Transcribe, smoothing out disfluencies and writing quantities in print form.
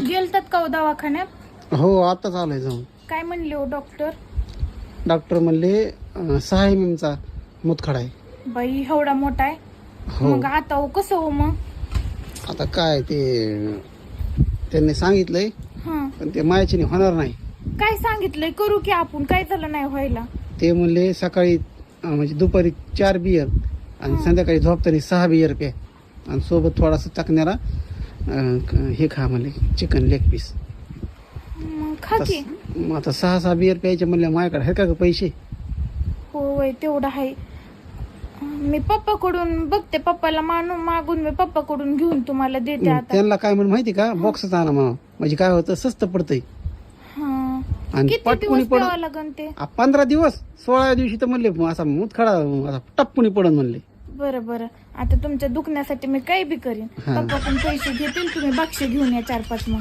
गेलतात का हो दवाखान्यात? हो आताच आलोय जाऊन. काय म्हणले हो डॉक्टर? डॉक्टर म्हणले 6 mm चा मुतखडा आहे. बाई एवढा मोठा आहे? हो मग आता हो कसं हो मग? आता काय ते त्यांनी सांगितलंय हा, पण ते मायाच्याने होणार नाही. काय सांगितलंय? करू की आपण, काय झालं नाही व्हायला? ते म्हणले सकाळी म्हणजे दुपारी 4 बियर आणि संध्याकाळी झोपताना 6 बियर प्या आणि सोबत थोडासा चकण्याला हे खा म्हणले चिकन लेग पीस. मग खा की. मग आता 6 बियर प्यायचे म्हणले माझ्याकडे आहे का ग पैसे? हो वय तेवढं आहे. मी पप्पाकडून बघते, पप्पाला मागून मी पप्पाकडून घेऊन तुम्हाला देते आता. त्यांना काय म्हणून माहिती का, बॉक्सच आणा म्हणा म्हणजे काय होतं स्वस्त पडतंय. हा, आणि किती पटकुनी दिवस पड प्यावं लागन ते? 15 दिवस. 16 दिवशी तर म्हणले असा मुतखडा असा टप्पुनी पडन म्हणले. बरं बरं, आता तुमच्या दुखण्यासाठी मी काही बी करीन. हा. पप्पा पण पैसे घेतील, तुम्ही बक्षे घेऊन या 4-5 मग.